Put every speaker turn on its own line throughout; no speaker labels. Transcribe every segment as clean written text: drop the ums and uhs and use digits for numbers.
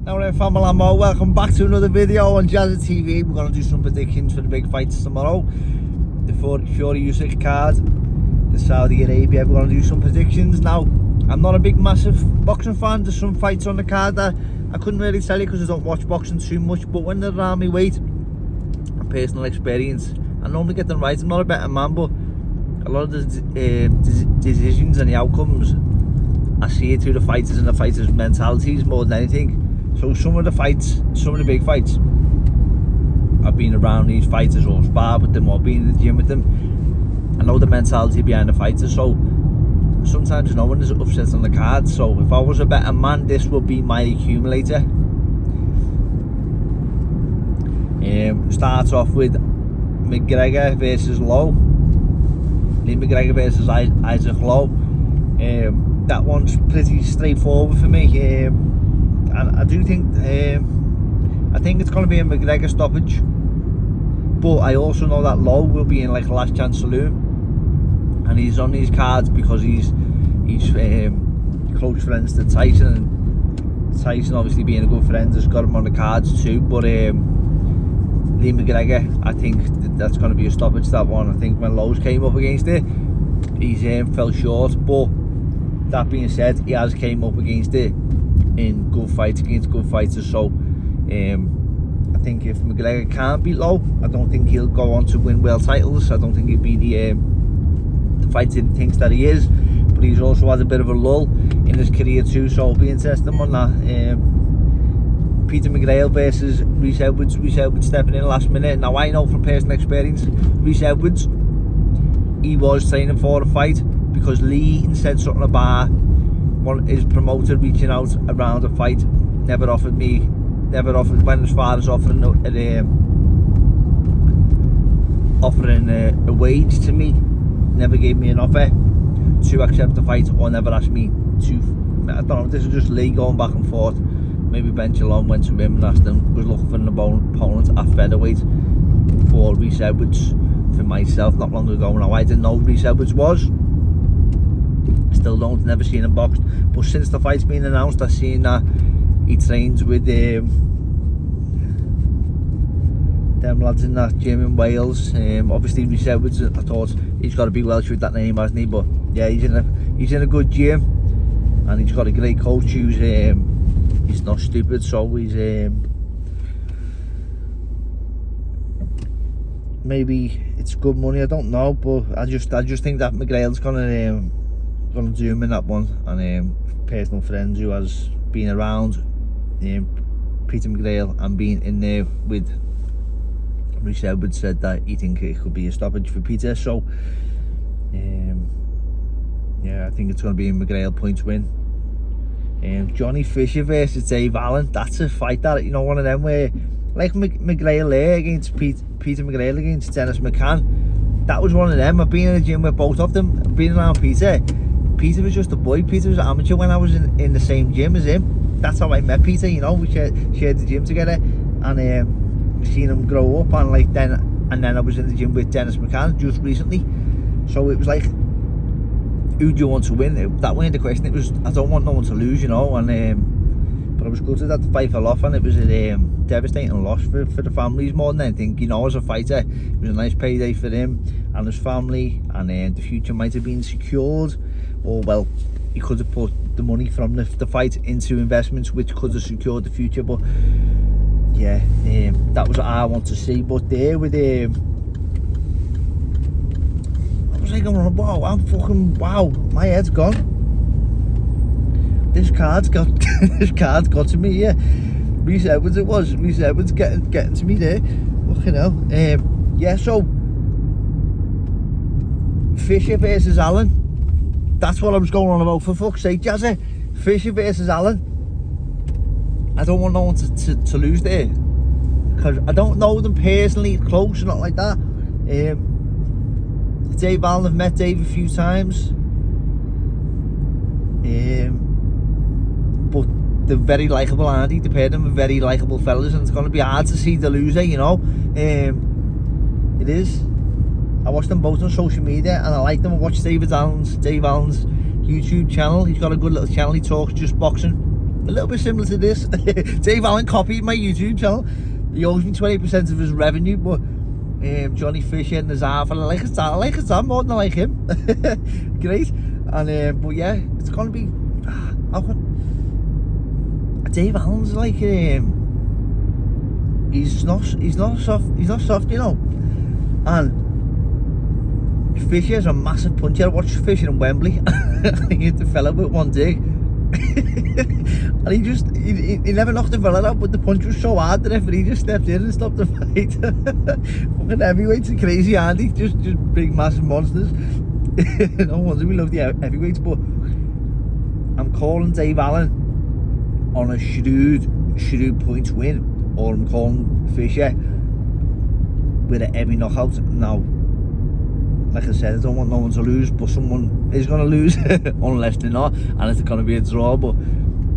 Now then, family, Mo, welcome back to another video on Jazza TV. We're going to do some predictions for the big fights tomorrow. The Fury Usyk card, the Saudi Arabia. We're going to do some predictions. Now, I'm not a big, massive boxing fan. There's some fights on the card that I couldn't really tell you because I don't watch boxing too much. But when they're around my weight and personal experience, I normally get them right. I'm not a better man, but a lot of the decisions and the outcomes, I see it through the fighters and the fighters' mentalities more than anything. So some of the fights, some of the big fights, I've been around these fighters or sparred with them or been in the gym with them. I know the mentality behind the fighters, so sometimes you know when there's upsets on the card. So if I was a better man, this would be my accumulator. Starts off with McGregor versus Lowe. McGregor versus Isaac Lowe. That one's pretty straightforward for me. And I do think I think it's going to be a McGregor stoppage, but I also know that Lowe will be in like a last chance saloon, and he's on these cards because he's close friends to Tyson, and Tyson obviously being a good friend has got him on the cards too. But Lee McGregor, I think that's going to be a stoppage, that one. I think when Lowe's came up against it, he's fell short, but that being said, he has came up against it in good fights against good fighters. So I think if McGregor can't beat Lowe, I don't think he'll go on to win world titles. I don't think he'll be the fighter he thinks that he is, but he's also had a bit of a lull in his career too, so it'll be interesting on that. Peter McGrail versus Reece Edwards. Reece Edwards stepping in last minute. Now I know from personal experience, Reece Edwards, he was training for the fight because Lee said something about his promoter reaching out around the fight. Never went as far as offering a wage to me. Never gave me an offer to accept the fight, or never asked me to. I don't know, this is just Lee going back and forth. Maybe Ben Chalon went to him and asked him, was looking for an opponent at featherweight for Reece Edwards for myself not long ago. Now I didn't know who Reece Edwards was. Still don't, never seen him boxed, but since the fight's been announced, I've seen that he trains with them lads in that gym in Wales. Obviously Reece Edwards, I thought he's got to be Welsh with that name, hasn't he? But yeah, he's in a good gym, and he's got a great coach who's he's not stupid, so he's maybe it's good money, I don't know, but I just think that McGrail's gonna do him in that one. And personal friends who has been around Peter McGrail and been in there with Reece Edwards said that he think it could be a stoppage for Peter. So yeah, I think it's going to be a McGrail points win. Johnny Fisher versus Dave Allen, that's a fight that, you know, one of them where like McGrail there against Peter McGrail against Dennis McCann, that was one of them. I've been in the gym with both of them. I've been around Peter was just a boy. Peter was an amateur when I was in the same gym as him. That's how I met Peter, you know, we shared the gym together, and seen him grow up, and then I was in the gym with Dennis McCann just recently. So it was like, who do you want to win? That wasn't the question. It was, I don't want no one to lose, you know. And but I was gutted that the fight fell off, and it was a devastating loss for the families more than anything. You know, as a fighter, it was a nice payday for him and his family, and the future might have been secured, or well, he could have put the money from the fight into investments which could have secured the future. But yeah, that was what I want to see. But there with I was like, wow, my head's gone. This card's got to me. Yeah, Reece Edwards, it was Reece Edwards getting to me there. Fucking hell. Yeah, so Fisher versus Allen, that's what I was going on about, for fuck's sake, Jazzy. Fisher versus Allen. I don't want no one to lose there, because I don't know them personally close or not like that. Dave Allen, I've met Dave a few times, but they're very likeable, aren't they? The pair of them are very likeable fellas, and it's going to be hard to see the loser, you know. It is. I watch them both on social media, and I like them. I watch Dave Allen's YouTube channel. He's got a good little channel. He talks just boxing. a little bit similar to this. Dave Allen copied my YouTube channel. He owes me 20% of his revenue, but Johnny Fisher and Nazar, I like his dad more than I like him. Great. And but yeah, it's gonna be Dave Allen's like he's not soft, you know. And Fisher's a massive puncher. I watched Fisher in Wembley. He hit the fella with one dig. And he never knocked the fella out, but the punch was so hard that he just stepped in and stopped the fight. Fucking heavyweights are crazy, aren't they? Just big massive monsters. No wonder we love the heavyweights. But I'm calling Dave Allen on a shrewd points win, or I'm calling Fisher with a heavy knockout. Now, like I said, I don't want no one to lose, but someone is going to lose unless they're not, and it's going to be a draw. But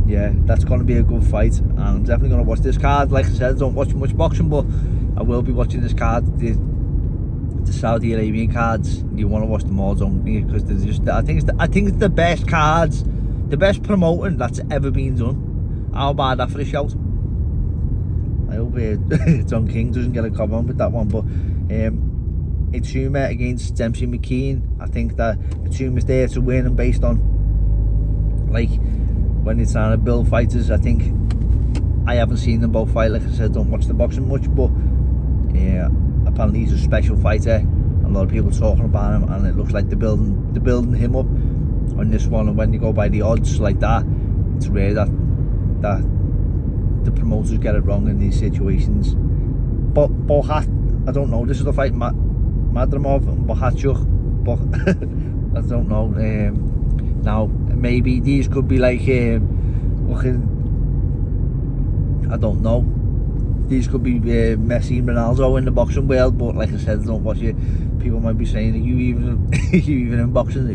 yeah, that's going to be a good fight, and I'm definitely going to watch this card. Like I said, I don't watch much boxing, but I will be watching this card, the Saudi Arabian cards. You want to watch them all, don't you? Because they're just, I think it's the best cards, the best promoting that's ever been done. How about that for a shout? I hope Don King doesn't get a comment with that one, but Itsuma against Dempsey McKean. I think that Itsuma's there to win, and based on like when it's trying to build fighters, I think I haven't seen them both fight. Like I said, don't watch the boxing much, but yeah, apparently he's a special fighter. A lot of people talking about him, and it looks like they're building him up on this one. And when you go by the odds like that, it's rare that the promoters get it wrong in these situations. But Bohat, I don't know. This is the fight Madrimov and Bohachuk, but I don't know. Now maybe these could be like looking, I don't know. These could be Messi and Ronaldo in the boxing world, but like I said, I don't watch it. People might be saying that you even in boxing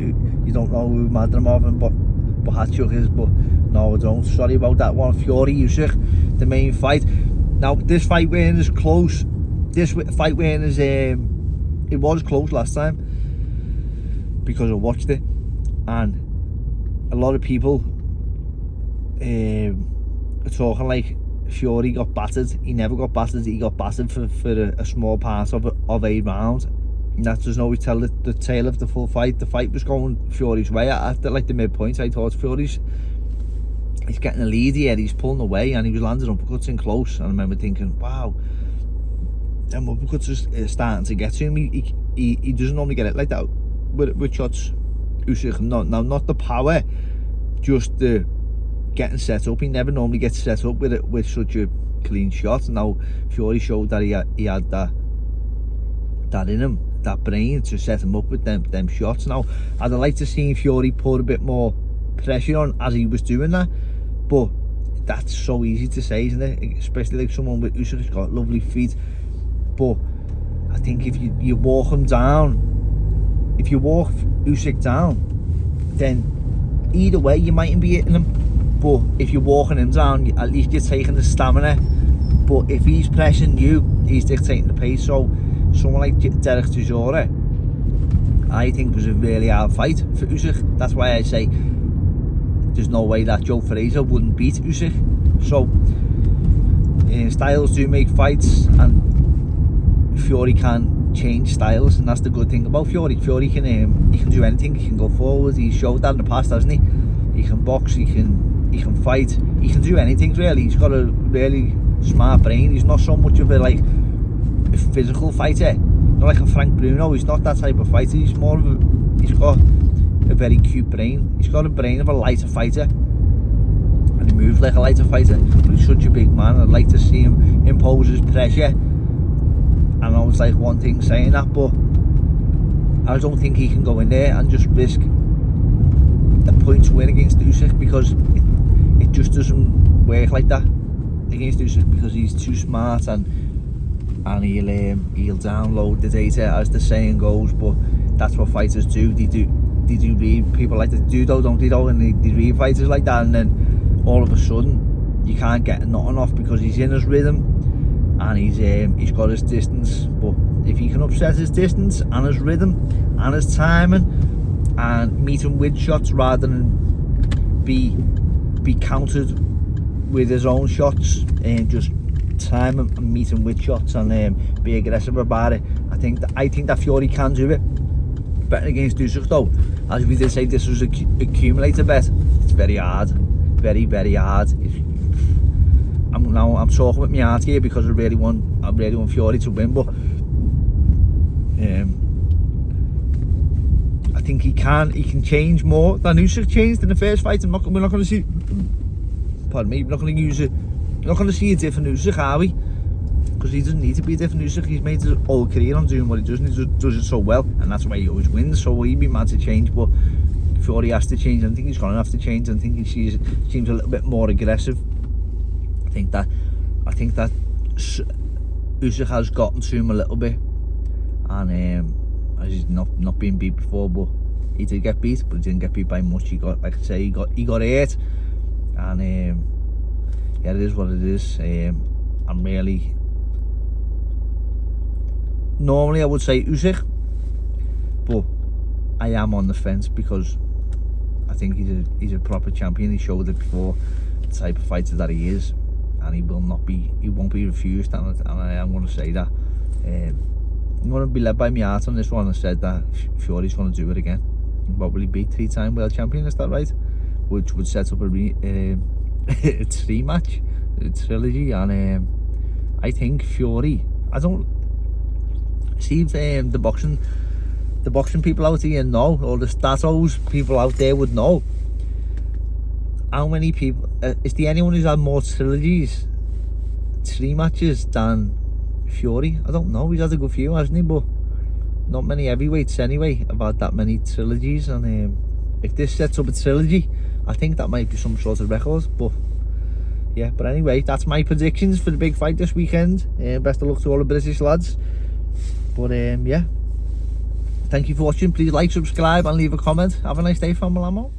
you don't know who Madrimov and Bohachuk is, but no, I don't. Sorry about that one. Fury Usyk, the main fight. Now this fight weigh-in is close. This fight weigh-in is it was close last time because I watched it, and a lot of people are talking like Fury got battered. He never got battered. He got battered for a small part of a round. And that doesn't always tell the tale of the full fight. The fight was going Fury's way. After like the midpoint, I thought he's getting a lead here. He's pulling away, and he was landing uppercuts in close. And I remember thinking, wow, them uppercuts are starting to get to him. He doesn't normally get it like that with shots. Usyk, not the power, just the getting set up. He never normally gets set up with such a clean shot. Now Fury showed that he had that in him, that brain to set him up with them shots. Now I'd like to see Fury put a bit more pressure on as he was doing that, but that's so easy to say, isn't it? Especially like someone with Usyk's got lovely feet. But I think if you walk him down, if you walk Usyk down, then either way you mightn't be hitting him. But if you're walking him down, at least you're taking the stamina. But if he's pressing you, he's dictating the pace. So someone like Derek Chisora, I think was a really hard fight for Usyk. That's why I say there's no way that Joe Frazier wouldn't beat Usyk. So styles do make fights, and Fury can change styles, and that's the good thing about Fury. Fury can do anything. He can go forward. He's showed that in the past, hasn't he? He can box. He can fight. He can do anything really. He's got a really smart brain. He's not so much of a physical fighter, not like a Frank Bruno. He's not that type of fighter. He's more of he's got a very cute brain. He's got a brain of a lighter fighter, and he moves like a lighter fighter, but he's such a big man. I'd like to see him impose his pressure. And I was like one thing saying that, but I don't think he can go in there and just risk a point to win against Usyk, because it just doesn't work like that against Usyk, because he's too smart, and he'll download the data, as the saying goes. But that's what fighters do. They do read people like the judo, don't they though? And they read fighters like that, and then all of a sudden you can't get nothing off because he's in his rhythm and he's got his distance. But if he can upset his distance and his rhythm and his timing and meet him with shots rather than be countered with his own shots and just time and meet him with shots and be aggressive about it. I think that Fury can do it. Betting against Usyk though, as we did say, this was accumulator bet. It's very hard, very hard. I'm talking with my heart here because I really want Fury to win, but I think he can change more than Usyk changed in the first fight. We're not going to see. Pardon me. We're not going to see a different Usyk, are we? Because he doesn't need to be a different Usyk. He's made his whole career on doing what he does, and he does it so well, and that's why he always wins. So he'd be mad to change, but Fury has to change. I think he's going to have to change. I think he seems a little bit more aggressive. I think that Usyk has gotten to him a little bit, and as he's not been beat before, but he did get beat, but he didn't get beat by much. He got, like I say, he got hurt, and yeah, it is what it is. I'm really, normally I would say Usyk, but I am on the fence because I think he's a proper champion. He showed it before, the type of fighter that he is, and he won't be refused, and I am going to say that. I'm going to be led by my heart on this one. I said that Fury's going to do it again. What will he be? 3-time world champion, is that right? Which would set up a rematch, a trilogy, and I think Fury. I don't see if the boxing people out here know, or the statos people out there would know. How many people? Is there anyone who's had more trilogies, 3 matches than Fury? I don't know. He's had a good few, hasn't he? But not many heavyweights anyway about that many trilogies. And if this sets up a trilogy, I think that might be some sort of record. But yeah, but anyway, that's my predictions for the big fight this weekend. Best of luck to all the British lads. But yeah, thank you for watching. Please like, subscribe and leave a comment. Have a nice day, Family Ammo.